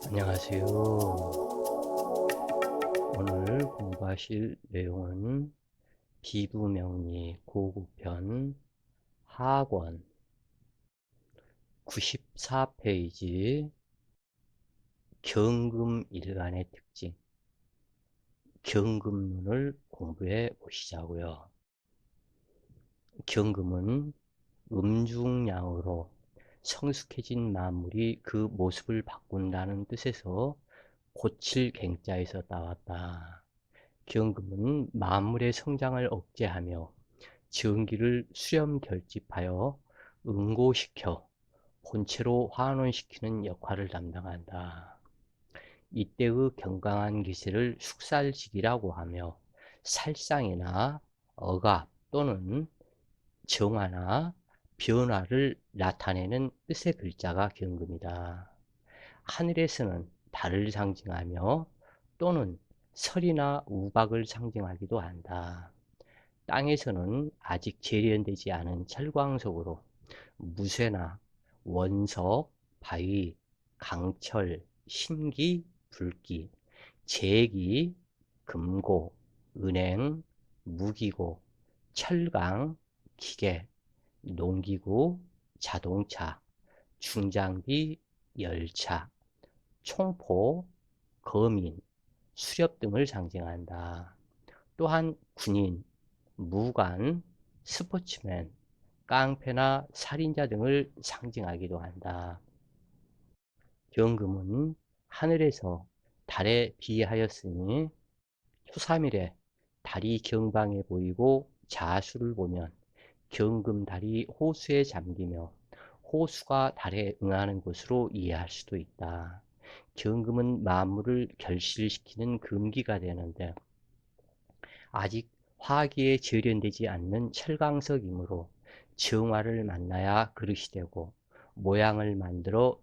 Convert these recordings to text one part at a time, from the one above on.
안녕하세요. 오늘 공부하실 내용은 비부명리 고급편 하권 94페이지 경금일간의 특징, 경금론을 공부해 보시자고요. 경금은 음중양으로 성숙해진 만물이 그 모습을 바꾼다는 뜻에서 고칠 갱자에서 나왔다. 경금은 만물의 성장을 억제하며 전기를 수렴 결집하여 응고시켜 본체로 환원시키는 역할을 담당한다. 이때의 경강한 기세를 숙살직이라고 하며 살상이나 억압 또는 정화나 변화를 나타내는 뜻의 글자가 경금이다. 하늘에서는 달을 상징하며 또는 설이나 우박을 상징하기도 한다. 땅에서는 아직 재련되지 않은 철광석으로 무쇠나 원석, 바위, 강철, 신기, 불기, 제기, 금고, 은행, 무기고, 철강, 기계, 농기구, 자동차, 중장비, 열차, 총포, 거민, 수렵 등을 상징한다. 또한 군인, 무관, 스포츠맨, 깡패나 살인자 등을 상징하기도 한다. 경금은 하늘에서 달에 비하였으니 초3일에 달이 경방해 보이고 자수를 보면 경금달이 호수에 잠기며 호수가 달에 응하는 것으로 이해할 수도 있다. 경금은 만물을 결실시키는 금기가 되는데 아직 화기에 절연되지 않는 철강석이므로 정화를 만나야 그릇이 되고 모양을 만들어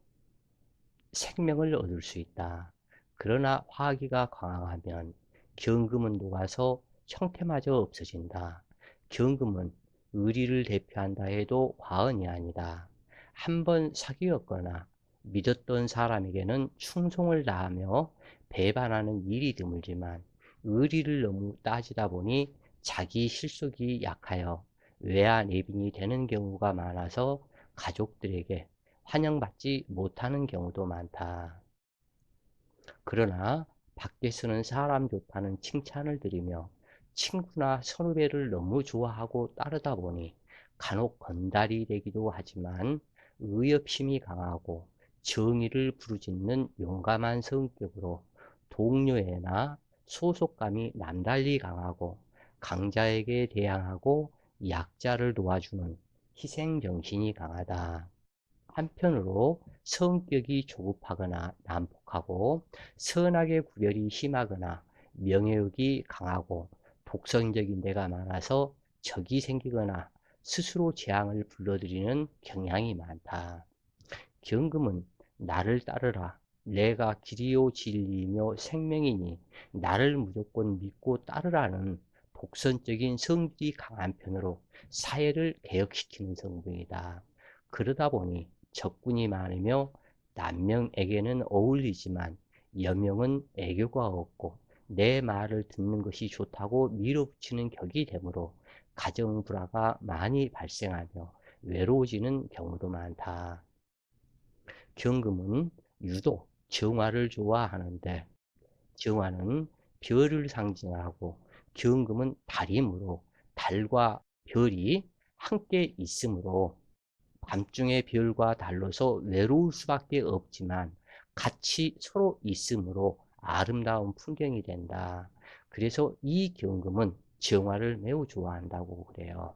생명을 얻을 수 있다. 그러나 화기가 강하면 경금은 녹아서 형태마저 없어진다. 경금은 의리를 대표한다 해도 과언이 아니다. 한번 사귀었거나 믿었던 사람에게는 충성을 다하며 배반하는 일이 드물지만 의리를 너무 따지다 보니 자기 실속이 약하여 외아내빈이 되는 경우가 많아서 가족들에게 환영받지 못하는 경우도 많다. 그러나 밖에서는 사람 좋다는 칭찬을 드리며 친구나 선후배를 너무 좋아하고 따르다 보니 간혹 건달이 되기도 하지만 의협심이 강하고 정의를 부르짖는 용감한 성격으로 동료애나 소속감이 남달리 강하고 강자에게 대항하고 약자를 도와주는 희생정신이 강하다. 한편으로 성격이 조급하거나 난폭하고 선악의 구별이 심하거나 명예욕이 강하고 독선적인 데가 많아서 적이 생기거나 스스로 재앙을 불러들이는 경향이 많다. 경금은 나를 따르라. 내가 길이요 진리이며 생명이니 나를 무조건 믿고 따르라는 독선적인 성질이 강한 편으로 사회를 개혁시키는 성분이다. 그러다 보니 적군이 많으며 남명에게는 어울리지만 여명은 애교가 없고 내 말을 듣는 것이 좋다고 밀어붙이는 격이 되므로 가정 불화가 많이 발생하며 외로워지는 경우도 많다. 경금은 유독 정화를 좋아하는데 정화는 별을 상징하고 경금은 달이므로 달과 별이 함께 있으므로 밤중에 별과 달로서 외로울 수밖에 없지만 같이 서로 있으므로 아름다운 풍경이 된다. 그래서 이 경금은 정화를 매우 좋아한다고 그래요.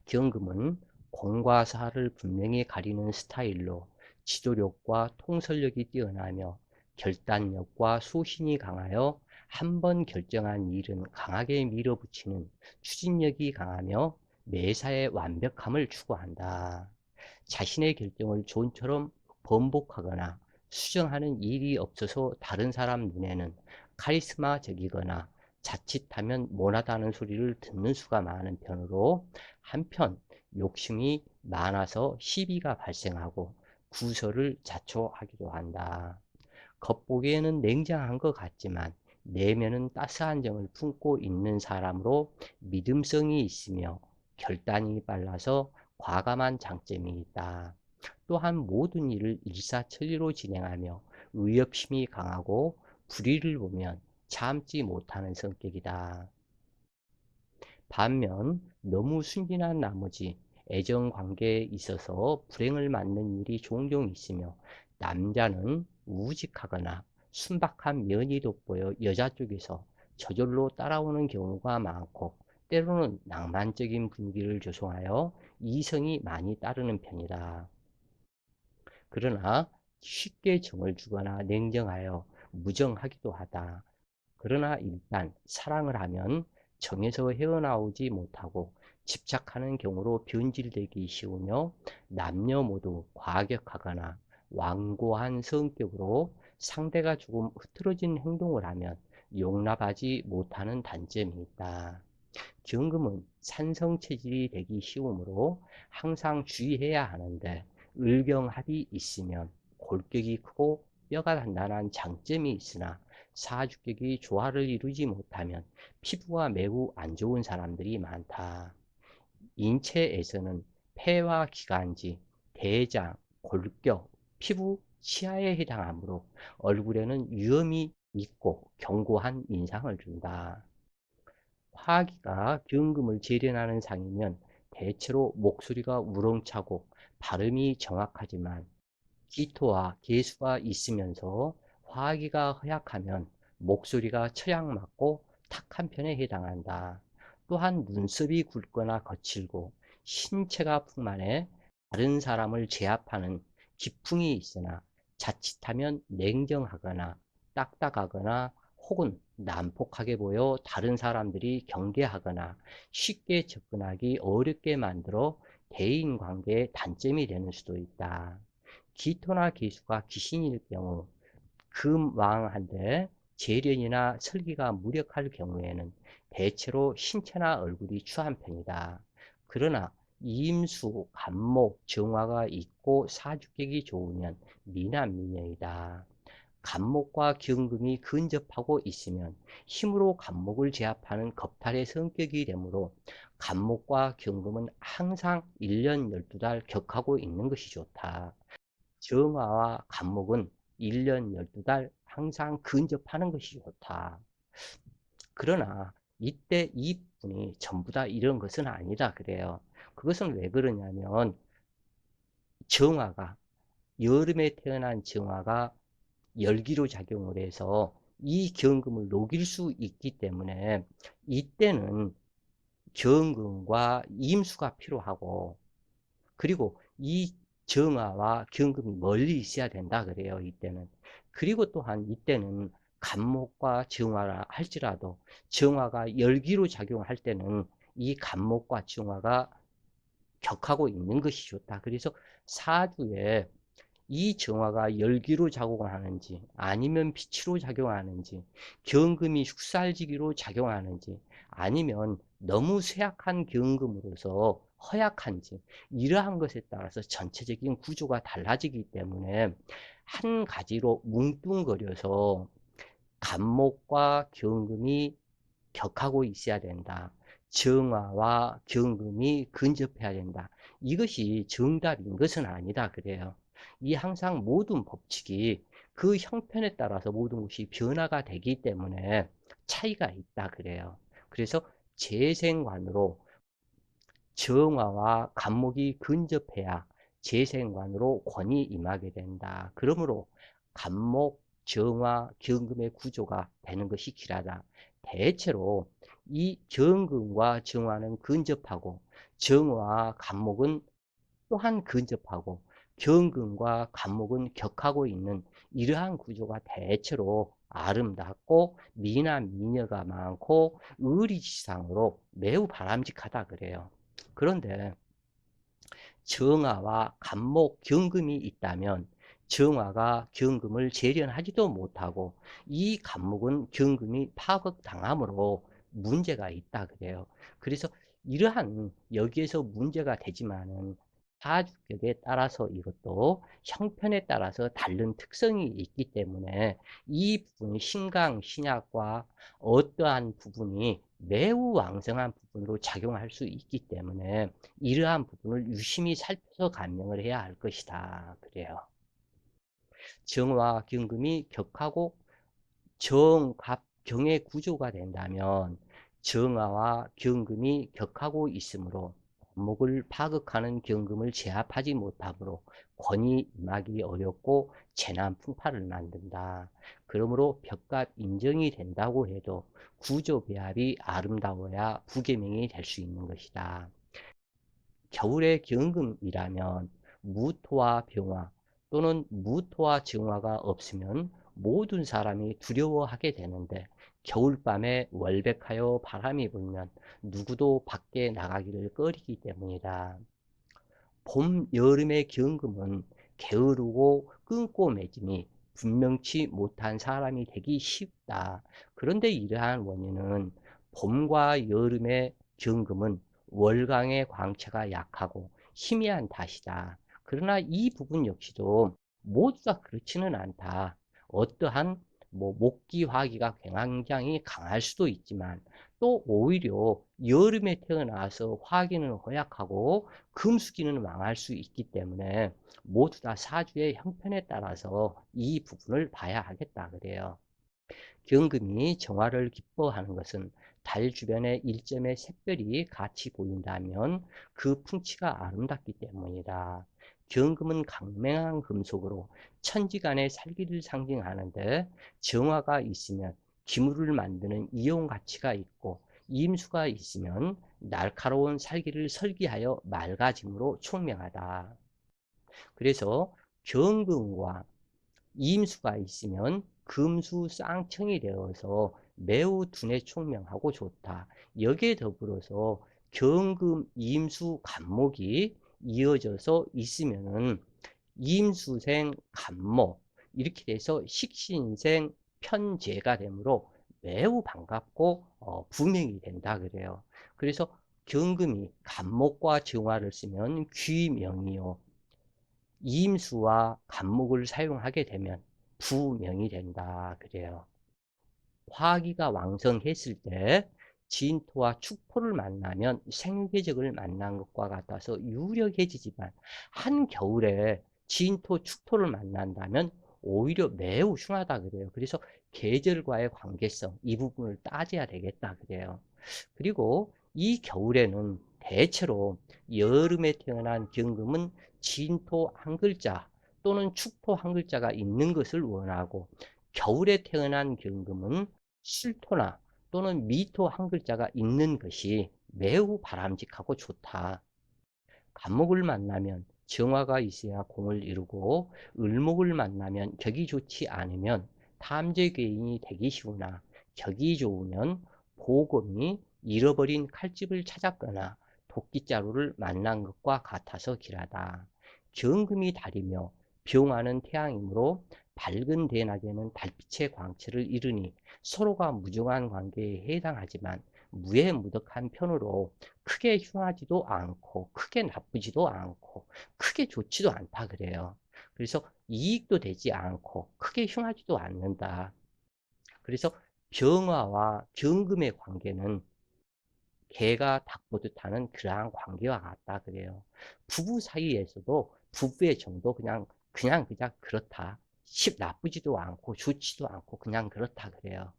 경금은 공과 사를 분명히 가리는 스타일로 지도력과 통솔력이 뛰어나며 결단력과 소신이 강하여 한 번 결정한 일은 강하게 밀어붙이는 추진력이 강하며 매사에 완벽함을 추구한다. 자신의 결정을 좀처럼 번복하거나 수정하는 일이 없어서 다른 사람 눈에는 카리스마적이거나 자칫하면 못하다는 소리를 듣는 수가 많은 편으로 한편 욕심이 많아서 시비가 발생하고 구설을 자초하기도 한다. 겉보기에는 냉정한 것 같지만 내면은 따스한 정을 품고 있는 사람으로 믿음성이 있으며 결단이 빨라서 과감한 장점이 있다. 또한 모든 일을 일사천리로 진행하며 의협심이 강하고 불의를 보면 참지 못하는 성격이다. 반면 너무 순진한 나머지 애정 관계에 있어서 불행을 맞는 일이 종종 있으며 남자는 우직하거나 순박한 면이 돋보여 여자 쪽에서 저절로 따라오는 경우가 많고 때로는 낭만적인 분위기를 조성하여 이성이 많이 따르는 편이다. 그러나 쉽게 정을 주거나 냉정하여 무정하기도 하다. 그러나 일단 사랑을 하면 정에서 헤어나오지 못하고 집착하는 경우로 변질되기 쉬우며 남녀 모두 과격하거나 완고한 성격으로 상대가 조금 흐트러진 행동을 하면 용납하지 못하는 단점이 있다. 경금은 산성 체질이 되기 쉬우므로 항상 주의해야 하는데 을경합이 있으면 골격이 크고 뼈가 단단한 장점이 있으나 사주격이 조화를 이루지 못하면 피부가 매우 안 좋은 사람들이 많다. 인체에서는 폐와 기관지, 대장, 골격, 피부, 치아에 해당하므로 얼굴에는 위험이 있고 견고한 인상을 준다. 화기가 경금을 재련하는 상이면 대체로 목소리가 우렁차고 발음이 정확하지만 기토와 개수가 있으면서 화기가 허약하면 목소리가 처량맞고 탁한 편에 해당한다. 또한 눈썹이 굵거나 거칠고 신체가 풍만해 다른 사람을 제압하는 기풍이 있으나 자칫하면 냉정하거나 딱딱하거나 혹은 난폭하게 보여 다른 사람들이 경계하거나 쉽게 접근하기 어렵게 만들어 대인관계에 단점이 되는 수도 있다. 기토나 기수가 귀신일 경우 금왕한데 재련이나 설기가 무력할 경우에는 대체로 신체나 얼굴이 추한 편이다. 그러나 임수, 간목, 정화가 있고 사주격이 좋으면 미남미녀이다. 간목과 경금이 근접하고 있으면 힘으로 간목을 제압하는 겁탈의 성격이 되므로 간목과 경금은 항상 1년 12달 격하고 있는 것이 좋다. 정화와 간목은 1년 12달 항상 근접하는 것이 좋다. 그러나 이때 이분이 전부 다 이런 것은 아니다 그래요. 그것은 왜 그러냐면 정화가 여름에 태어난 정화가 열기로 작용을 해서 이 경금을 녹일 수 있기 때문에 이때는 경금과 임수가 필요하고 그리고 이 정화와 경금이 멀리 있어야 된다 그래요 이때는. 그리고 또한 이때는 간목과 정화라 할지라도 정화가 열기로 작용할 때는 이 간목과 정화가 격하고 있는 것이 좋다. 그래서 사주에 이 정화가 열기로 작용하는지 아니면 빛으로 작용하는지 경금이 흉살지기로 작용하는지 아니면 너무 쇠약한 경금으로서 허약한지 이러한 것에 따라서 전체적인 구조가 달라지기 때문에 한 가지로 뭉뚱거려서 간목과 경금이 격하고 있어야 된다. 정화와 경금이 근접해야 된다. 이것이 정답인 것은 아니다 그래요. 이 항상 모든 법칙이 그 형편에 따라서 모든 것이 변화가 되기 때문에 차이가 있다 그래요. 그래서 재생관으로 정화와 간목이 근접해야 재생관으로 권이 임하게 된다. 그러므로 간목, 정화, 경금의 구조가 되는 것이 길하다. 대체로 이 경금과 정화는 근접하고 정화와 간목은 또한 근접하고 경금과 간목은 격하고 있는 이러한 구조가 대체로 아름답고 미남 미녀가 많고 의리지상으로 매우 바람직하다 그래요. 그런데 정화와 간목, 경금이 있다면 정화가 경금을 재련하지도 못하고 이 간목은 경금이 파극당함으로 문제가 있다 그래요. 그래서 이러한 여기에서 문제가 되지만은 사주격에 따라서 이것도 형편에 따라서 다른 특성이 있기 때문에 이 부분이 신강, 신약과 어떠한 부분이 매우 왕성한 부분으로 작용할 수 있기 때문에 이러한 부분을 유심히 살펴서 감명을 해야 할 것이다. 그래요. 정화, 경금이 격하고 정, 갑, 경의 구조가 된다면 정화와 경금이 격하고 있으므로 목을 파극하는 경금을 제압하지 못하므로 권이 임하기 어렵고 재난 풍파를 만든다. 그러므로 벽갑 인정이 된다고 해도 구조 배합이 아름다워야 부계명이 될 수 있는 것이다. 겨울의 경금이라면 무토와 병화 또는 무토와 정화가 없으면 모든 사람이 두려워하게 되는데 겨울밤에 월백하여 바람이 불면 누구도 밖에 나가기를 꺼리기 때문이다. 봄, 여름의 경금은 게으르고 끈고 맺음이 분명치 못한 사람이 되기 쉽다. 그런데 이러한 원인은 봄과 여름의 경금은 월강의 광채가 약하고 희미한 탓이다. 그러나 이 부분 역시도 모두가 그렇지는 않다. 어떠한 목기, 화기가 굉장히 강할 수도 있지만 또 오히려 여름에 태어나서 화기는 허약하고 금수기는 망할 수 있기 때문에 모두 다 사주의 형편에 따라서 이 부분을 봐야 하겠다 그래요. 경금이 정화를 기뻐하는 것은 달 주변에 일점의 샛별이 같이 보인다면 그 풍치가 아름답기 때문이다. 경금은 강맹한 금속으로 천지간의 살기를 상징하는데 정화가 있으면 기물을 만드는 이용 가치가 있고 임수가 있으면 날카로운 살기를 설계하여 맑아짐으로 총명하다. 그래서 경금과 임수가 있으면 금수 쌍청이 되어서 매우 두뇌 총명하고 좋다. 여기에 더불어서 경금, 임수, 간목이 이어져서 있으면은 임수생, 간목 이렇게 돼서 식신생, 편재가 되므로 매우 반갑고 부명이 된다 그래요. 그래서 경금이 간목과 정화를 쓰면 귀명이요. 임수와 간목을 사용하게 되면 부명이 된다 그래요. 화기가 왕성했을 때 진토와 축토를 만나면 생계적을 만난 것과 같아서 유력해지지만 한겨울에 진토, 축토를 만난다면 오히려 매우 흉하다 그래요. 그래서 계절과의 관계성 이 부분을 따져야 되겠다 그래요. 그리고 이 겨울에는 대체로 여름에 태어난 경금은 진토 한 글자 또는 축토 한 글자가 있는 것을 원하고 겨울에 태어난 경금은 실토나 또는 미토 한 글자가 있는 것이 매우 바람직하고 좋다. 간목을 만나면 정화가 있어야 공을 이루고 을목을 만나면 격이 좋지 않으면 탐재괴인이 되기 쉬우나 격이 좋으면 보검이 잃어버린 칼집을 찾았거나 도끼자루를 만난 것과 같아서 길하다. 경금이 달이며 병화는 태양이므로 밝은 대낮에는 달빛의 광채를 잃으니 서로가 무정한 관계에 해당하지만 무해무득한 편으로 크게 흉하지도 않고 크게 나쁘지도 않고 크게 좋지도 않다 그래요. 그래서 이익도 되지 않고 크게 흉하지도 않는다. 그래서 병화와 경금의 관계는 개가 닭 보듯 하는 그러한 관계와 같다 그래요. 부부 사이에서도 부부의 정도 그냥 그렇다. 나쁘지도 않고 좋지도 않고 그냥 그렇다 그래요.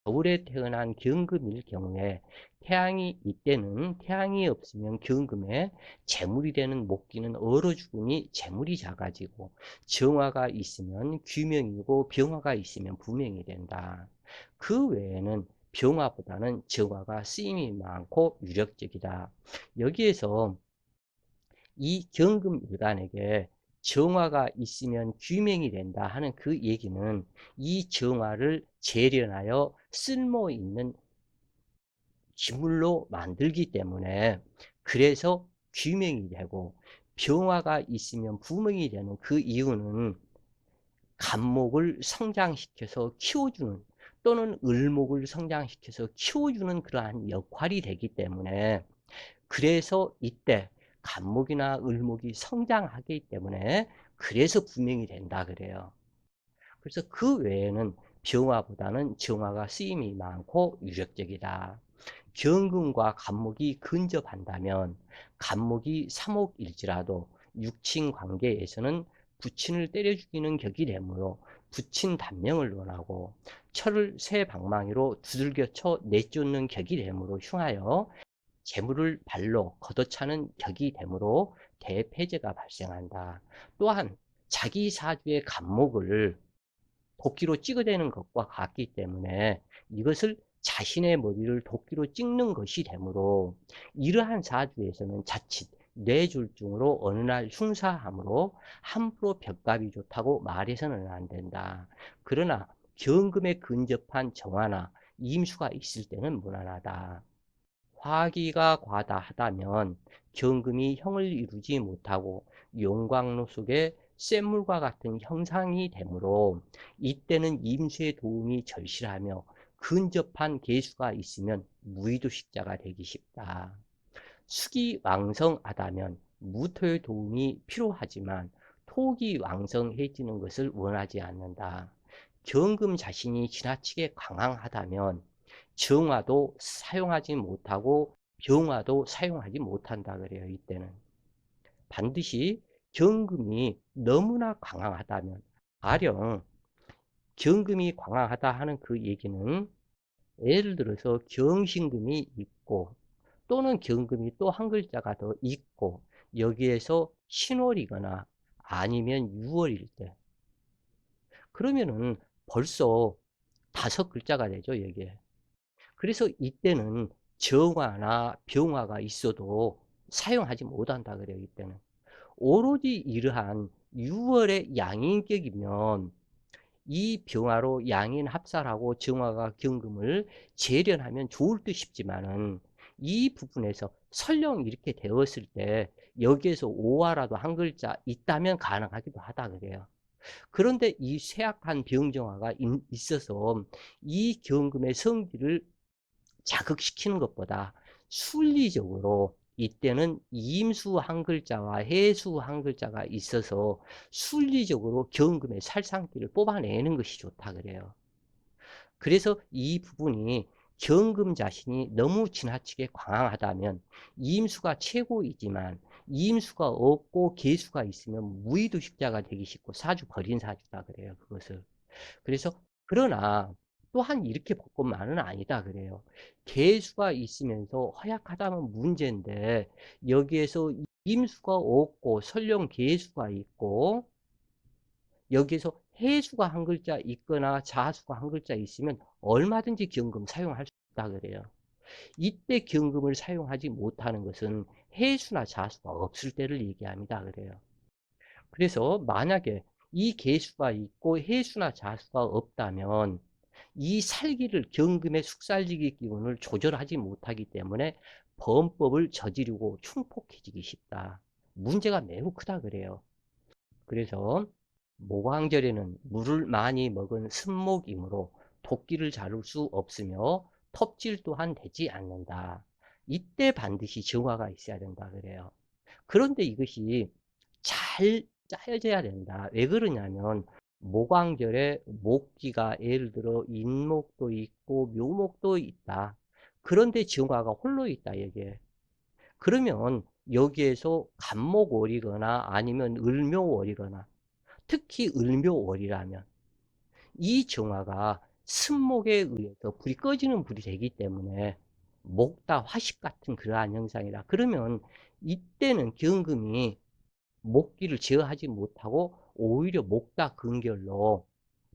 겨울에 태어난 경금일 경우에 태양이 이때는 태양이 없으면 경금에 재물이 되는 목기는 얼어 죽으니 재물이 작아지고 정화가 있으면 귀명이고 병화가 있으면 부명이 된다. 그 외에는 병화보다는 정화가 쓰임이 많고 유력적이다. 여기에서 이 경금 일간에게 정화가 있으면 귀명이 된다 하는 그 얘기는 이 정화를 재련하여 쓸모 있는 기물로 만들기 때문에 그래서 귀명이 되고 병화가 있으면 부명이 되는 그 이유는 간목을 성장시켜서 키워주는 또는 을목을 성장시켜서 키워주는 그러한 역할이 되기 때문에 그래서 이때 간목이나 을목이 성장하기 때문에 그래서 분명이 된다 그래요. 그래서 그 외에는 병화보다는 정화가 쓰임이 많고 유력적이다. 경금과 간목이 근접한다면 간목이 삼옥일지라도 육친 관계에서는 부친을 때려 죽이는 격이 되므로 부친 단명을 원하고 철을 새 방망이로 두들겨 쳐 내쫓는 격이 되므로 흉하여 재물을 발로 걷어차는 격이 되므로 대폐제가 발생한다. 또한 자기 사주의 간목을 도끼로 찍어대는 것과 같기 때문에 이것을 자신의 머리를 도끼로 찍는 것이 되므로 이러한 사주에서는 자칫 뇌졸중으로 어느 날 흉사함으로 함부로 벽값이 좋다고 말해서는 안 된다. 그러나 경금에 근접한 정화나 임수가 있을 때는 무난하다. 화기가 과다하다면 경금이 형을 이루지 못하고 용광로 속에 쇳물과 같은 형상이 되므로 이때는 임수의 도움이 절실하며 근접한 계수가 있으면 무의도식자가 되기 쉽다. 수기 왕성하다면 무토의 도움이 필요하지만 토기 왕성해지는 것을 원하지 않는다. 경금 자신이 지나치게 강황하다면 정화도 사용하지 못하고 병화도 사용하지 못한다 그래요. 이때는 반드시 경금이 너무나 강황하다면, 가령 경금이 강황하다 하는 그 얘기는 예를 들어서 경신금이 있고 또는 경금이 또 한 글자가 더 있고 여기에서 신월이거나 아니면 유월일 때, 그러면은 벌써 다섯 글자가 되죠, 여기에. 그래서 이때는 정화나 병화가 있어도 사용하지 못한다 그래요, 이때는. 오로지 이러한 6월의 양인격이면 이 병화로 양인 합살하고 정화가 경금을 재련하면 좋을 듯 싶지만은 이 부분에서 설령 이렇게 되었을 때 여기에서 오화라도 한 글자 있다면 가능하기도 하다 그래요. 그런데 이 쇠약한 병정화가 있어서 이 경금의 성질을 자극시키는 것보다 순리적으로 이때는 임수 한 글자와 해수 한 글자가 있어서 순리적으로 경금의 살상기를 뽑아내는 것이 좋다 그래요. 그래서 이 부분이 경금 자신이 너무 지나치게 광황하다면 임수가 최고이지만 임수가 없고 계수가 있으면 무의도식자가 되기 쉽고 사주 버린 사주다 그래요. 그것을. 그래서 그러나 또한 이렇게 볼 것만은 아니다 그래요. 개수가 있으면서 허약하다면 문제인데 여기에서 임수가 없고 설령 개수가 있고 여기에서 해수가 한 글자 있거나 자수가 한 글자 있으면 얼마든지 경금 사용할 수 있다 그래요. 이때 경금을 사용하지 못하는 것은 해수나 자수가 없을 때를 얘기합니다 그래요. 그래서 만약에 이 개수가 있고 해수나 자수가 없다면 이 살기를 경금의 숙살지기 기운을 조절하지 못하기 때문에 범법을 저지르고 충폭해지기 쉽다. 문제가 매우 크다 그래요. 그래서 모광절에는 물을 많이 먹은 승목이므로 도끼를 자를 수 없으며 톱질 또한 되지 않는다. 이때 반드시 정화가 있어야 된다 그래요. 그런데 이것이 잘 짜여져야 된다. 왜 그러냐면 모광절에 목기가 예를 들어 인목도 있고 묘목도 있다. 그런데 정화가 홀로 있다 여기에. 그러면 여기에서 간목월이거나 아니면 을묘월이거나 특히 을묘월이라면 이 정화가 승목에 의해서 불이 꺼지는 불이 되기 때문에 목다 화식 같은 그러한 형상이다. 그러면 이때는 경금이 목기를 제어하지 못하고 오히려 목다 근결로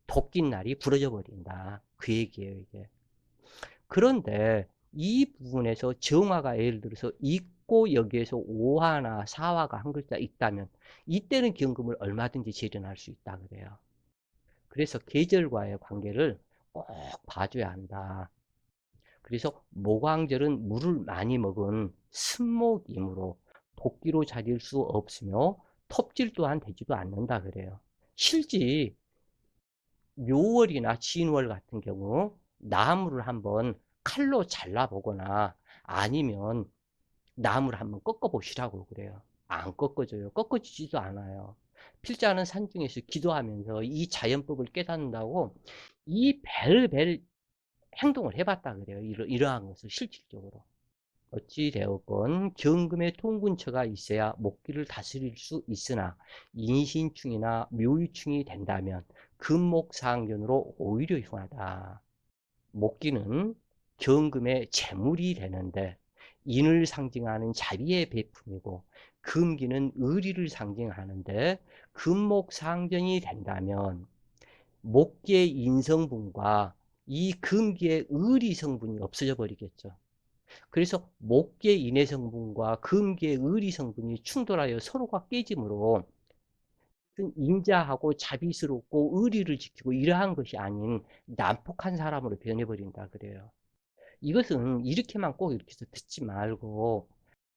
도낀 날이 부러져 버린다. 그 얘기예요, 이게. 그런데 이 부분에서 정화가 예를 들어서 있고 여기에서 오화나 사화가 한 글자 있다면 이때는 경금을 얼마든지 재련할 수 있다 그래요. 그래서 계절과의 관계를 꼭 봐줘야 한다. 그래서 모광절은 물을 많이 먹은 승목이므로 도끼로 자릴 수 없으며 톱질 또한 되지도 않는다 그래요. 실제 묘월이나 진월 같은 경우 나무를 한번 칼로 잘라보거나 아니면 나무를 한번 꺾어 보시라고 그래요. 안 꺾어져요. 꺾어지지도 않아요. 필자는 산중에서 기도하면서 이 자연법을 깨닫는다고 이 벨벨 행동을 해 봤다 그래요. 이러한 것을 실질적으로. 어찌 되었건 경금의 통근처가 있어야 목기를 다스릴 수 있으나 인신충이나 묘유충이 된다면 금목상견으로 오히려 흉하다. 목기는 경금의 재물이 되는데 인을 상징하는 자비의 배품이고 금기는 의리를 상징하는데 금목상전이 된다면 목기의 인성분과 이 금기의 의리 성분이 없어져 버리겠죠. 그래서 목기의 인해 성분과 금기의 의리 성분이 충돌하여 서로가 깨짐으로 인자하고 자비스럽고 의리를 지키고 이러한 것이 아닌 난폭한 사람으로 변해버린다 그래요. 이것은 이렇게만 꼭 이렇게 해서 듣지 말고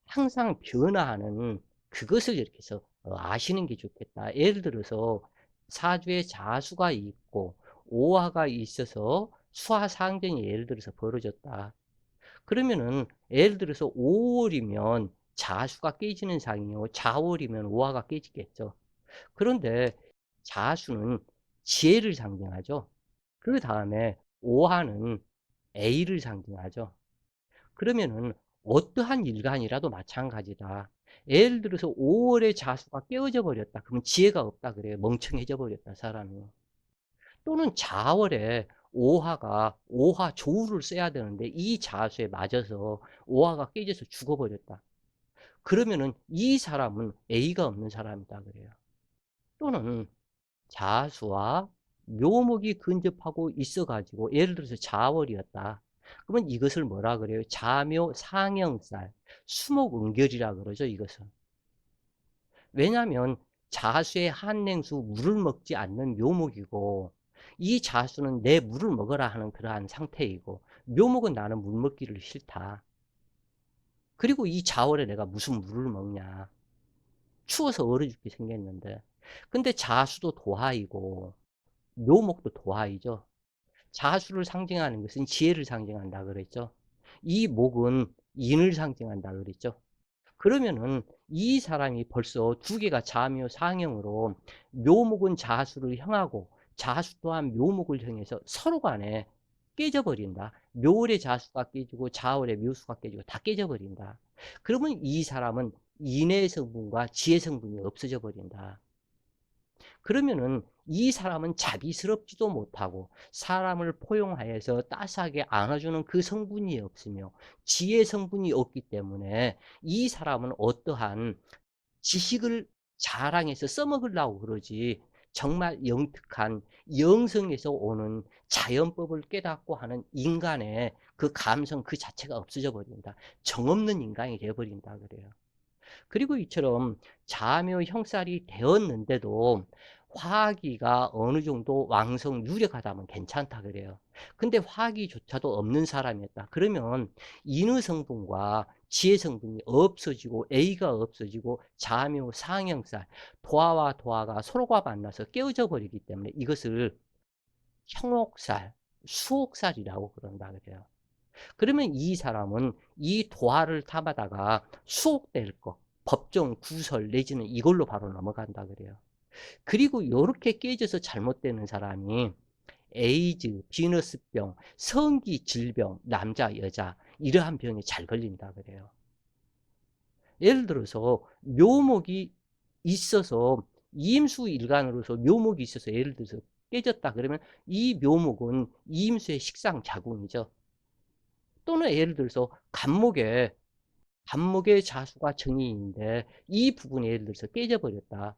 항상 변화하는 그것을 이렇게 해서 아시는 게 좋겠다. 예를 들어서 사주에 자수가 있고 오화가 있어서 수화상전이 예를 들어서 벌어졌다. 그러면은 예를 들어서 5월이면 자수가 깨지는 상이요. 자월이면 오화가 깨지겠죠. 그런데 자수는 지혜를 상징하죠. 그 다음에 오화는 A를 상징하죠. 그러면은 어떠한 일간이라도 마찬가지다. 예를 들어서 5월에 자수가 깨어져 버렸다. 그러면 지혜가 없다 그래요. 멍청해져 버렸다, 사람이. 또는 자월에 오화 조우를 써야 되는데 이 자수에 맞아서 오화가 깨져서 죽어버렸다. 그러면은 이 사람은 A가 없는 사람이다 그래요. 또는 자수와 묘목이 근접하고 있어가지고 예를 들어서 자월이었다. 그러면 이것을 뭐라 그래요? 자묘 상형살, 수목응결이라 그러죠, 이것은. 왜냐하면 자수의 한냉수 물을 먹지 않는 묘목이고 이 자수는 내 물을 먹어라 하는 그러한 상태이고 묘목은 나는 물 먹기를 싫다. 그리고 이 자월에 내가 무슨 물을 먹냐. 추워서 얼어 죽게 생겼는데. 근데 자수도 도화이고 묘목도 도화이죠. 자수를 상징하는 것은 지혜를 상징한다 그랬죠. 이 목은 인을 상징한다 그랬죠. 그러면은 이 사람이 벌써 두 개가 자묘 상형으로 묘목은 자수를 향하고 자수 또한 묘목을 향해서 서로 간에 깨져버린다. 묘월의 자수가 깨지고 자월의 묘수가 깨지고 다 깨져버린다. 그러면 이 사람은 인의 성분과 지혜 성분이 없어져 버린다. 그러면은 이 사람은 자비스럽지도 못하고 사람을 포용하여서 따스하게 안아주는 그 성분이 없으며 지혜 성분이 없기 때문에 이 사람은 어떠한 지식을 자랑해서 써먹으려고 그러지 정말 영특한 영성에서 오는 자연법을 깨닫고 하는 인간의 그 감성 그 자체가 없어져 버린다. 정없는 인간이 되어버린다 그래요. 그리고 이처럼 자묘 형살이 되었는데도 화기가 어느 정도 왕성 유력하다면 괜찮다 그래요. 근데 화기조차도 없는 사람이었다. 그러면 인의 성분과 지혜 성분이 없어지고 A가 없어지고 자묘 상형살, 도화와 도화가 서로가 만나서 깨어져 버리기 때문에 이것을 형옥살, 수옥살이라고 그런다 그래요. 그러면 이 사람은 이 도화를 타마다가 수옥될 거, 법정, 구설 내지는 이걸로 바로 넘어간다 그래요. 그리고 이렇게 깨져서 잘못되는 사람이 에이즈, 비너스병, 성기 질병, 남자, 여자 이러한 병에 잘 걸린다 그래요. 예를 들어서 묘목이 있어서 임수일간으로서 묘목이 있어서 예를 들어서 깨졌다 그러면 이 묘목은 임수의 식상 자궁이죠. 또는 예를 들어서 간목의 자수가 정인인데 이 부분이 예를 들어서 깨져버렸다.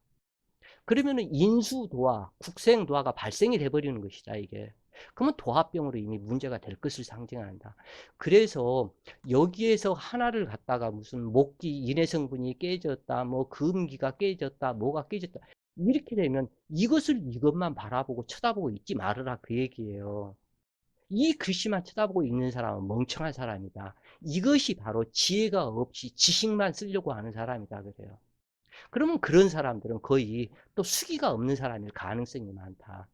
그러면은 인수도화, 국생도화가 발생이 돼버리는 것이다, 이게. 그러면 도화병으로 이미 문제가 될 것을 상징한다. 그래서 여기에서 하나를 갖다가 무슨 목기, 인해 성분이 깨졌다, 뭐 금기가 깨졌다, 뭐가 깨졌다. 이렇게 되면 이것만 바라보고 쳐다보고 있지 말아라 그 얘기예요. 이 글씨만 쳐다보고 있는 사람은 멍청한 사람이다. 이것이 바로 지혜가 없이 지식만 쓰려고 하는 사람이다 그래요. 그러면 그런 사람들은 거의 또 수기가 없는 사람일 가능성이 많다.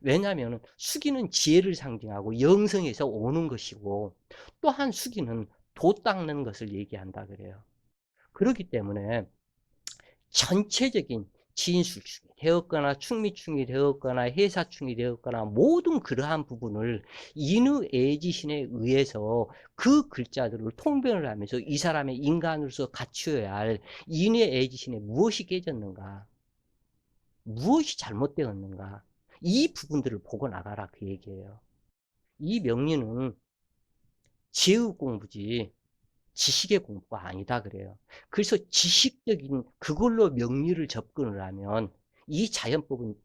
왜냐하면 수기는 지혜를 상징하고 영성에서 오는 것이고 또한 수기는 도 닦는 것을 얘기한다 그래요. 그렇기 때문에 전체적인 진술충이 되었거나 충미충이 되었거나 해사충이 되었거나 모든 그러한 부분을 인의애지신에 의해서 그 글자들을 통변을 하면서 이 사람의 인간으로서 갖추어야 할 인의애지신에 무엇이 깨졌는가, 무엇이 잘못되었는가, 이 부분들을 보고 나가라 그 얘기예요. 이 명리는 지의 공부지 지식의 공부가 아니다 그래요. 그래서 지식적인 그걸로 명리를 접근을 하면 이 자연법은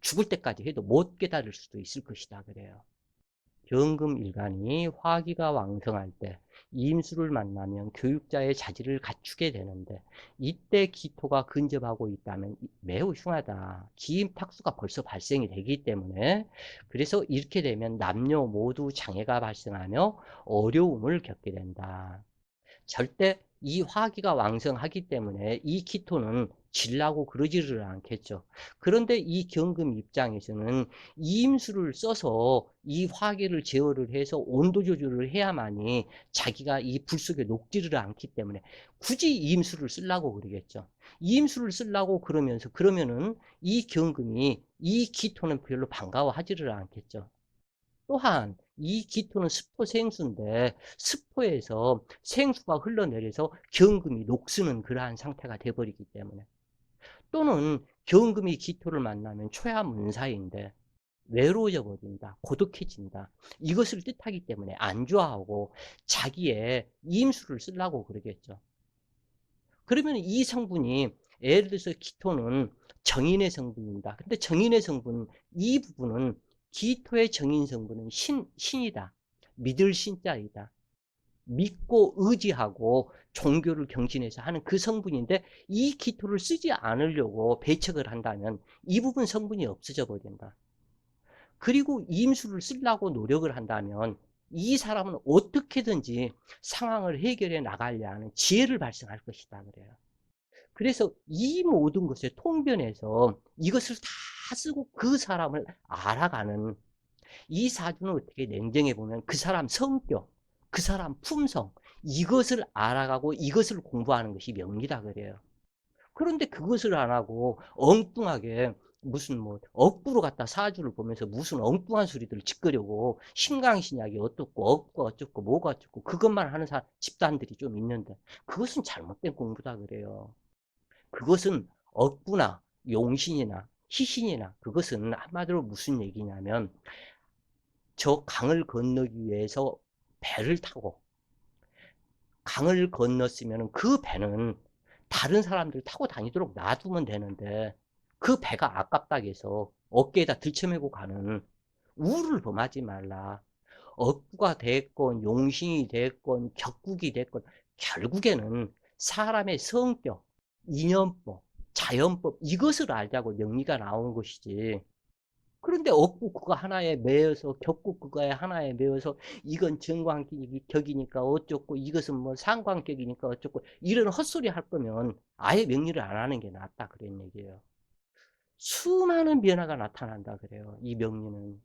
죽을 때까지 해도 못 깨달을 수도 있을 것이다 그래요. 경금일간이 화기가 왕성할 때 임수를 만나면 교육자의 자질을 갖추게 되는데 이때 기토가 근접하고 있다면 매우 흉하다. 기임탁수가 벌써 발생이 되기 때문에 그래서 이렇게 되면 남녀 모두 장애가 발생하며 어려움을 겪게 된다. 절대 이 화기가 왕성하기 때문에 이 키토는 질라고 그러지를 않겠죠. 그런데 이 경금 입장에서는 이임수를 써서 이 화기를 제어를 해서 온도 조절을 해야만이 자기가 이 불 속에 녹지를 않기 때문에 굳이 이임수를 쓰려고 그러겠죠. 이임수를 쓰려고 그러면은 이 경금이 이 키토는 별로 반가워하지를 않겠죠. 또한 이 기토는 스포 생수인데 스포에서 생수가 흘러내려서 경금이 녹쓰는 그러한 상태가 돼버리기 때문에 또는 경금이 기토를 만나면 초야문사인데 외로워져 버린다, 고독해진다, 이것을 뜻하기 때문에 안 좋아하고 자기의 임수를 쓰려고 그러겠죠. 그러면 이 성분이 예를 들어서 기토는 정인의 성분입니다. 근데 정인의 성분, 이 부분은 기토의 정인 성분은 신이다. 믿을 신자이다. 믿고 의지하고 종교를 경신해서 하는 그 성분인데 이 기토를 쓰지 않으려고 배척을 한다면 이 부분 성분이 없어져 버린다. 그리고 임수를 쓰려고 노력을 한다면 이 사람은 어떻게든지 상황을 해결해 나가려 하는 지혜를 발생할 것이다 그래요. 그래서 이 모든 것에 통변해서 이것을 다 쓰고 그 사람을 알아가는 이 사주는 어떻게 냉정해 보면 그 사람 성격, 그 사람 품성 이것을 알아가고 이것을 공부하는 것이 명리다 그래요. 그런데 그것을 안 하고 엉뚱하게 무슨 뭐 억부로 갖다 사주를 보면서 무슨 엉뚱한 소리들을 짓거려고 신강신약이 어떻고 억부가 어쩌고 뭐가 어쩌고 그것만 하는 집단들이 좀 있는데 그것은 잘못된 공부다 그래요. 그것은 억부나 용신이나 희신이나 그것은 한마디로 무슨 얘기냐면 저 강을 건너기 위해서 배를 타고 강을 건넜으면 그 배는 다른 사람들 타고 다니도록 놔두면 되는데 그 배가 아깝다고 해서 어깨에다 들쳐매고 가는 우를 범하지 말라. 억구가 됐건 용신이 됐건 격국이 됐건 결국에는 사람의 성격, 인연법, 자연법 이것을 알자고 명리가 나온 것이지. 그런데 억구 그거 하나에 매여서 격국 그거에 하나에 매여서 이건 정관격이니까 어쩌고 이것은 뭐 상관격이니까 어쩌고 이런 헛소리 할 거면 아예 명리를 안 하는 게 낫다 그런 얘기예요. 수많은 변화가 나타난다 그래요. 이 명리는.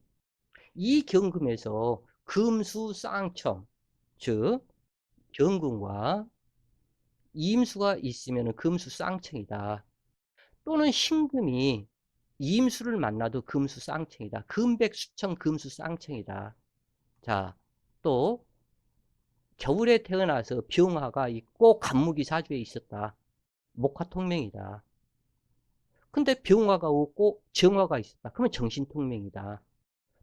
이 경금에서 금수 쌍청 즉 경금과 임수가 있으면 금수 쌍청이다. 또는 신금이 임수를 만나도 금수 쌍청이다. 금백수청 금수 쌍청이다. 자, 또 겨울에 태어나서 병화가 있고 간목이 사주에 있었다. 목화통명이다. 근데 병화가 없고 정화가 있었다. 그러면 정신통명이다.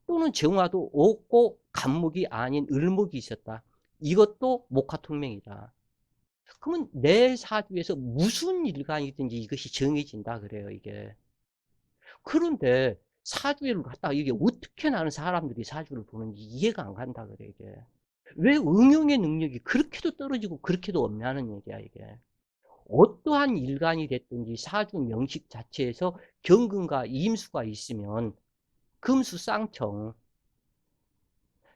또는 정화도 없고 간목이 아닌 을목이 있었다. 이것도 목화통명이다. 그러면 내 사주에서 무슨 일간이든지 이것이 정해진다 그래요, 이게. 그런데 사주를 갖다가 이게 어떻게 나는 사람들이 사주를 보는지 이해가 안 간다 그래, 이게. 왜 응용의 능력이 그렇게도 떨어지고 그렇게도 없냐는 얘기야, 이게. 어떠한 일간이 됐든지 사주 명식 자체에서 경금과 임수가 있으면 금수 쌍청,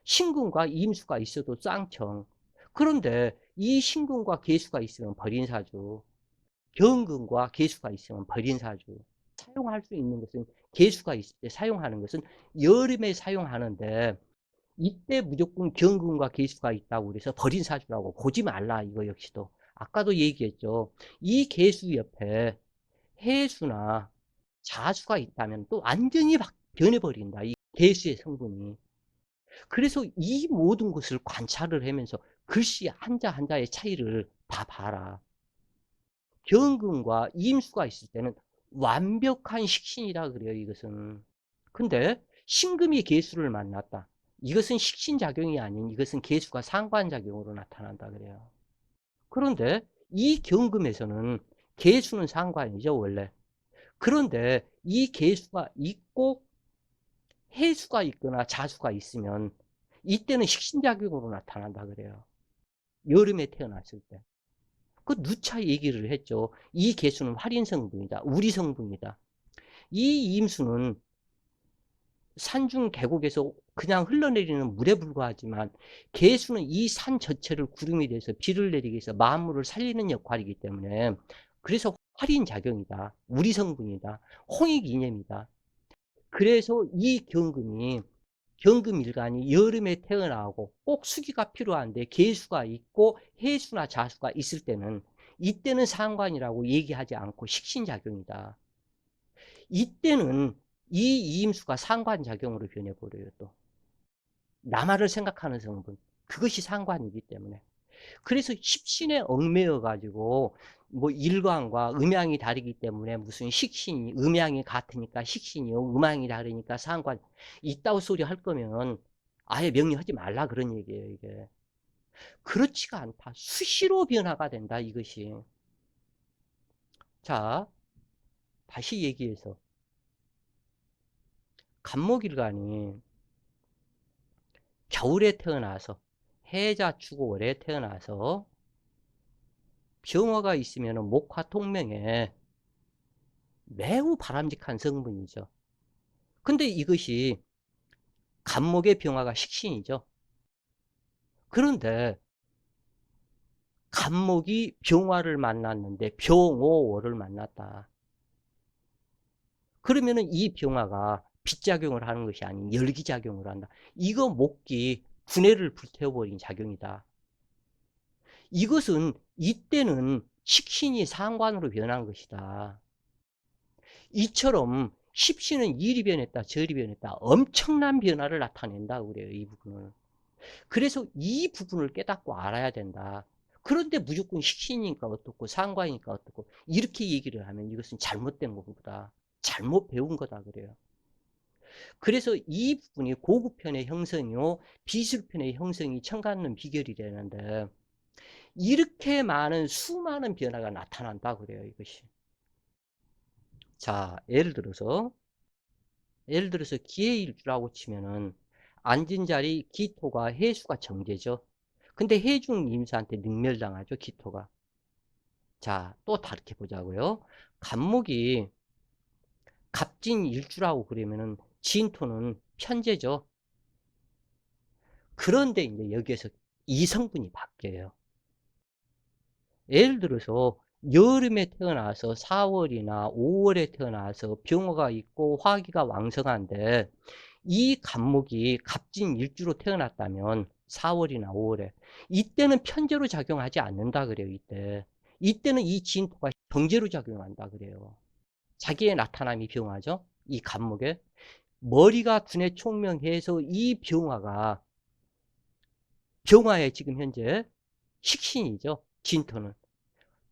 신금과 임수가 있어도 쌍청. 그런데 이 신금과 계수가 있으면 벌인사주, 경금과 계수가 있으면 벌인사주. 사용할 수 있는 것은 계수가 있을 때 사용하는 것은 여름에 사용하는데 이때 무조건 경금과 계수가 있다고 그래서 버린 사주라고 보지 말라, 이거 역시도. 아까도 얘기했죠. 이 계수 옆에 해수나 자수가 있다면 또 완전히 변해버린다, 이 계수의 성분이. 그래서 이 모든 것을 관찰을 하면서 글씨 한자 한자의 차이를 다 봐라. 경금과 임수가 있을 때는 완벽한 식신이라 그래요, 이것은. 근데 신금이 계수를 만났다. 이것은 식신작용이 아닌, 이것은 계수가 상관작용으로 나타난다 그래요. 그런데 이 경금에서는 계수는 상관이죠, 원래. 그런데 이 계수가 있고 해수가 있거나 자수가 있으면 이때는 식신작용으로 나타난다 그래요. 여름에 태어났을 때. 그 누차 얘기를 했죠. 이 개수는 활인 성분이다. 우리 성분이다. 이 임수는 산중 계곡에서 그냥 흘러내리는 물에 불과하지만 개수는 이 산 전체를 구름이 돼서 비를 내리게 해서 만물을 살리는 역할이기 때문에 그래서 활인 작용이다. 우리 성분이다. 홍익 이념이다. 그래서 이 경금일간이 여름에 태어나고 꼭 수기가 필요한데 계수가 있고 해수나 자수가 있을 때는 이때는 상관이라고 얘기하지 않고 식신작용이다. 이때는 이 이임수가 상관작용으로 변해버려요. 또 남아를 생각하는 성분, 그것이 상관이기 때문에. 그래서 십신에 얽매여 가지고 뭐 일광과 음양이 다르기 때문에 무슨 식신이 음양이 같으니까 식신이요, 음양이 다르니까 상관, 이따위 소리 할 거면 아예 명리하지 말라 그런 얘기예요, 이게. 그렇지가 않다. 수시로 변화가 된다, 이것이. 자, 다시 얘기해서 간목일간이 겨울에 태어나서 해자 추고 월에 태어나서 병화가 있으면 목화 통명에 매우 바람직한 성분이죠. 근데 이것이 간목의 병화가 식신이죠. 그런데 간목이 병화를 만났는데 병오월을 만났다. 그러면은 이 병화가 빛작용을 하는 것이 아닌 열기작용을 한다. 이거 목기 분해를 불태워버린 작용이다. 이것은 이때는 식신이 상관으로 변한 것이다. 이처럼 십신은 이리 변했다 저리 변했다 엄청난 변화를 나타낸다 그래요, 이 부분을. 그래서 이 부분을 깨닫고 알아야 된다. 그런데 무조건 식신이니까 어떻고 상관이니까 어떻고 이렇게 얘기를 하면 이것은 잘못된 것보다 잘못 배운 거다 그래요. 그래서 이 부분이 고급편의 형성이요 비술편의 형성이 청갖는 비결이 되는데 이렇게 많은 수많은 변화가 나타난다 그래요, 이것이. 자, 예를 들어서 기해일주라고 치면은 앉은 자리 기토가 해수가 정제죠. 근데 해중 임수한테 능멸당하죠, 기토가. 자, 또 다르게 보자고요. 간목이 갑진일주라고 그러면은 진토는 편제죠. 그런데 이제 여기에서 이 성분이 바뀌어요. 예를 들어서 여름에 태어나서 4월이나 5월에 태어나서 병화가 있고 화기가 왕성한데 이 간목이 갑진일주로 태어났다면 4월이나 5월에 이때는 편제로 작용하지 않는다 그래요. 이때는 이 진토가 정제로 작용한다 그래요. 자기의 나타남이 병화죠. 이 간목에 머리가 분해 총명해서 이 병화의 지금 현재 식신이죠. 진토는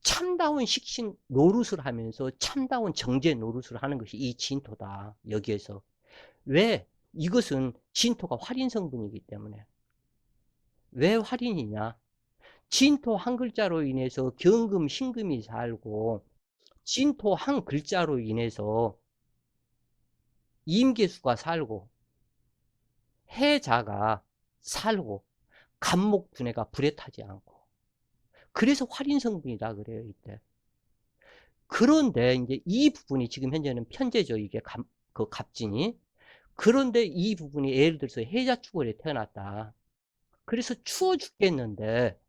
참다운 식신 노릇을 하면서 참다운 정제 노릇을 하는 것이 이 진토다. 여기에서 왜? 이것은 진토가 활인 성분이기 때문에. 왜 활인이냐? 진토 한 글자로 인해서 경금, 신금이 살고 진토 한 글자로 인해서 임계수가 살고 해자가 살고 간목 분해가 불에 타지 않고 그래서 활인 성분이다 그래요, 이때. 그런데 이제 이 부분이 지금 현재는 편제죠, 이게 그 갑진이. 그런데 이 부분이 예를 들어서 해자축월에 태어났다. 그래서 추워 죽겠는데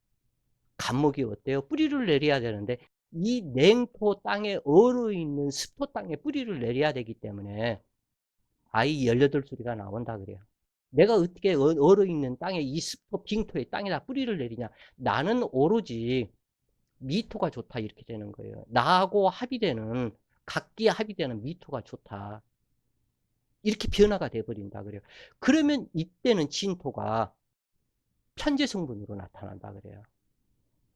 간목이 어때요? 뿌리를 내려야 되는데 이 냉토 땅에 얼어있는 습토 땅에 뿌리를 내려야 되기 때문에 아이 18소리가 나온다 그래요. 내가 어떻게 얼어있는 땅에 이 습토 빙토에 땅에다 뿌리를 내리냐. 나는 오로지 미토가 좋다 이렇게 되는 거예요. 나하고 합의되는 각기 합의되는 미토가 좋다. 이렇게 변화가 돼 버린다 그래요. 그러면 이때는 진토가 편재 성분으로 나타난다 그래요.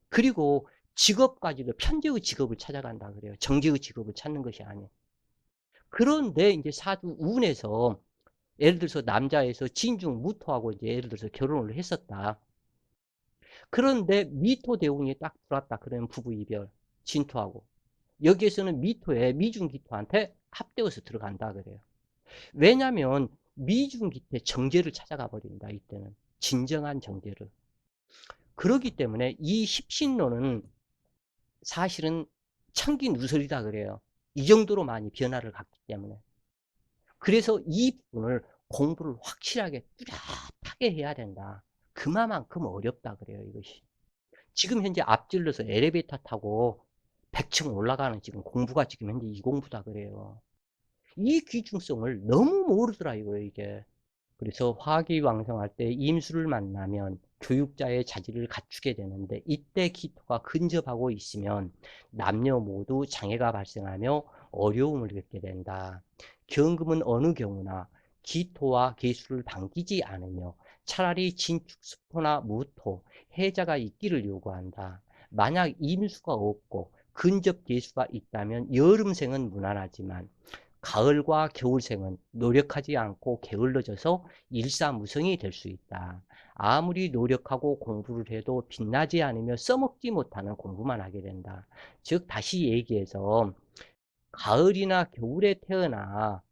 그리고 직업까지도 편재의 직업을 찾아간다 그래요. 정제의 직업을 찾는 것이 아니에요. 그런데 이제 사주 운에서 예를 들어서 남자에서 진중 무토하고 이제 예를 들어서 결혼을 했었다. 그런데 미토 대운이 딱 들어왔다. 그러면 부부 이별, 진토하고. 여기에서는 미토에 미중기토한테 합되어서 들어간다 그래요. 왜냐면 미중기토의 정제를 찾아가 버린다. 이때는 진정한 정제를. 그렇기 때문에 이 십신론은 사실은 청기 누설이다 그래요. 이 정도로 많이 변화를 갖기 때문에. 그래서 이 부분을 공부를 확실하게 뚜렷하게 해야 된다. 그만큼 어렵다 그래요, 이것이. 지금 현재 앞질러서 엘리베이터 타고 100층 올라가는 지금 공부가 지금 현재 이 공부다 그래요. 이 귀중성을 너무 모르더라 이거예요, 이게. 그래서 화기왕성할 때 임수를 만나면 교육자의 자질을 갖추게 되는데 이때 기토가 근접하고 있으면 남녀 모두 장애가 발생하며 어려움을 겪게 된다. 경금은 어느 경우나 기토와 계수를 반기지 않으며 차라리 진축수토나 무토, 해자가 있기를 요구한다. 만약 임수가 없고 근접 계수가 있다면 여름생은 무난하지만 가을과 겨울생은 노력하지 않고 게을러져서 일사무성이 될 수 있다. 아무리 노력하고 공부를 해도 빛나지 않으며 써먹지 못하는 공부만 하게 된다. 즉 다시 얘기해서 가을이나 겨울에 태어나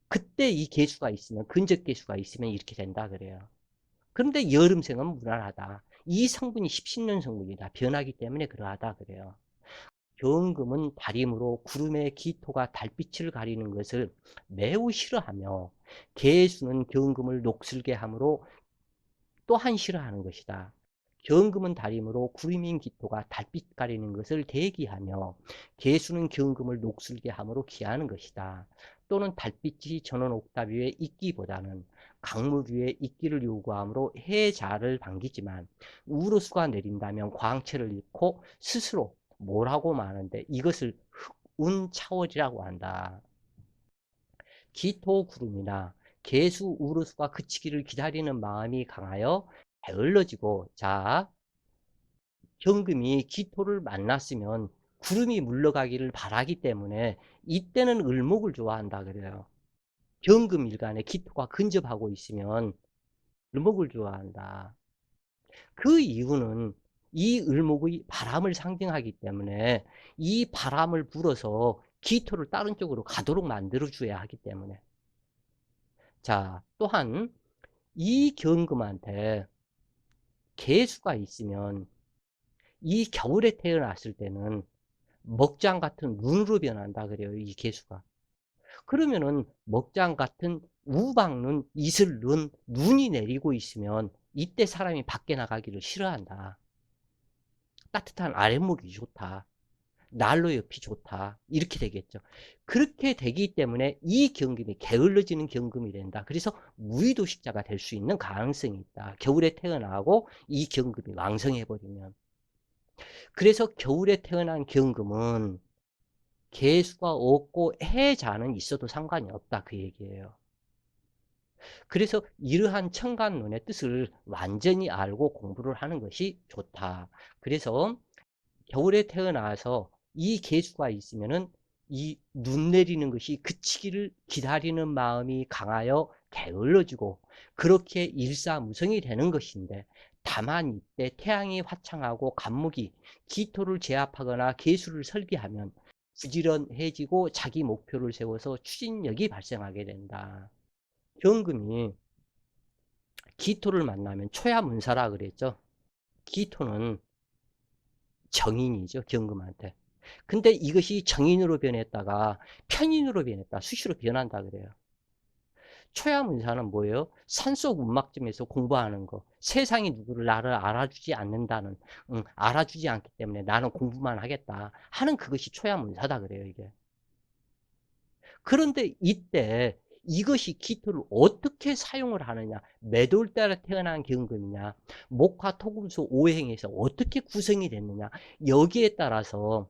그때 이 계수가 있으면 근적 계수가 있으면 이렇게 된다 그래요. 그런데 여름생은 무난하다. 이 성분이 십신년 성분이다. 변하기 때문에 그러하다 그래요. 경금은 달임으로 구름의 기토가 달빛을 가리는 것을 매우 싫어하며 개수는 경금을 녹슬게 하므로 또한 싫어하는 것이다. 경금은 달임으로 구름인 기토가 달빛 가리는 것을 대기하며 개수는 경금을 녹슬게 하므로 기하는 것이다. 또는 달빛이 전원 옥탑 위에 있기보다는 강물 위에 있기를 요구하므로 해자를 반기지만 우르수가 내린다면 광채를 잃고 스스로 뭐라고 마는데 이것을 흑운차월이라고 한다. 기토 구름이나 개수 우르수가 그치기를 기다리는 마음이 강하여 게을러지고 자 경금이 기토를 만났으면 구름이 물러가기를 바라기 때문에 이때는 을목을 좋아한다 그래요. 경금일간에 기토가 근접하고 있으면 을목을 좋아한다. 그 이유는 이 을목의 바람을 상징하기 때문에 이 바람을 불어서 기토를 다른 쪽으로 가도록 만들어줘야 하기 때문에. 자, 또한 이 경금한테 개수가 있으면 이 겨울에 태어났을 때는 먹장 같은 눈으로 변한다 그래요, 이 개수가. 그러면은 먹장 같은 우박눈, 이슬눈, 눈이 내리고 있으면 이때 사람이 밖에 나가기를 싫어한다. 따뜻한 아랫목이 좋다. 난로 옆이 좋다. 이렇게 되겠죠. 그렇게 되기 때문에 이 경금이 게을러지는 경금이 된다. 그래서 무의도식자가 될 수 있는 가능성이 있다. 겨울에 태어나고 이 경금이 왕성해버리면. 그래서 겨울에 태어난 경금은 개수가 없고 해자는 있어도 상관이 없다. 그 얘기예요. 그래서 이러한 청간론의 뜻을 완전히 알고 공부를 하는 것이 좋다. 그래서 겨울에 태어나서 이 개수가 있으면은 이 눈 내리는 것이 그치기를 기다리는 마음이 강하여 게을러지고 그렇게 일사무성이 되는 것인데 다만 이때 태양이 화창하고 간목이 기토를 제압하거나 개수를 설계하면 부지런해지고 자기 목표를 세워서 추진력이 발생하게 된다. 경금이 기토를 만나면 초야문사라 그랬죠. 기토는 정인이죠, 경금한테. 근데 이것이 정인으로 변했다가 편인으로 변했다, 수시로 변한다 그래요. 초야문사는 뭐예요? 산속 문막점에서 공부하는 거. 세상이 누구를 나를 알아주지 않는다는, 알아주지 않기 때문에 나는 공부만 하겠다 하는 그것이 초야문사다 그래요, 이게. 그런데 이때 이것이 기토를 어떻게 사용을 하느냐, 몇 월 달에 태어난 경금이냐, 목화 토금수 오행에서 어떻게 구성이 됐느냐, 여기에 따라서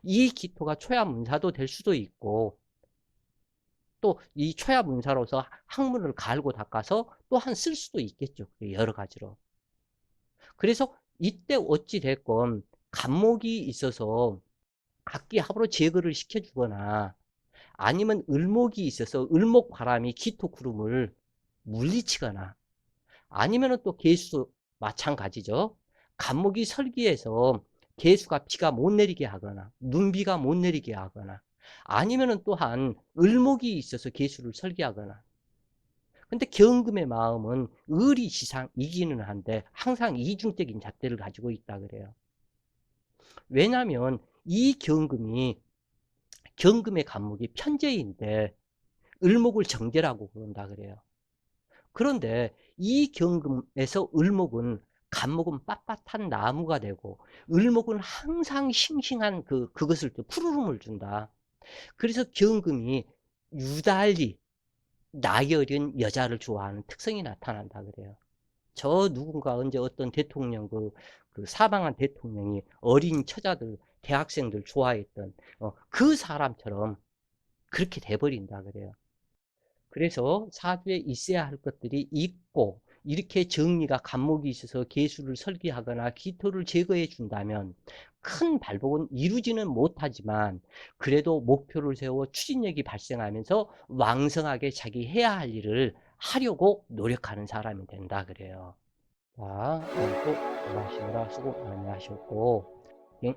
이 기토가 초야 문사도 될 수도 있고, 또 이 초야 문사로서 학문을 갈고 닦아서 또한 쓸 수도 있겠죠. 여러 가지로. 그래서 이때 어찌 됐건 간목이 있어서 각기합으로 제거를 시켜주거나, 아니면 을목이 있어서 을목 바람이 기토 구름을 물리치거나, 아니면 또 개수 마찬가지죠. 간목이 설기해서 개수가 비가 못 내리게 하거나 눈비가 못 내리게 하거나, 아니면 또한 을목이 있어서 개수를 설계하거나. 근데 경금의 마음은 을이 지상이기는 한데 항상 이중적인 잣대를 가지고 있다 그래요. 왜냐하면 이 경금의 간목이 편재인데 을목을 정제라고 그런다 그래요. 그런데 이 경금에서 을목은, 간목은 빳빳한 나무가 되고 을목은 항상 싱싱한 그것을 푸르름을 준다. 그래서 경금이 유달리 나이 어린 여자를 좋아하는 특성이 나타난다 그래요. 저 누군가 언제 어떤 대통령, 그 사망한 대통령이 어린 처자들, 대학생들 좋아했던 그 사람처럼 그렇게 돼버린다 그래요. 그래서 사주에 있어야 할 것들이 있고, 이렇게 정리가 간목이 있어서 개수를 설계하거나 기토를 제거해 준다면 큰 발복은 이루지는 못하지만, 그래도 목표를 세워 추진력이 발생하면서 왕성하게 자기 해야 할 일을 하려고 노력하는 사람이 된다 그래요. 자, 오늘도 공부하시느라 수고 많이 하셨고, 예,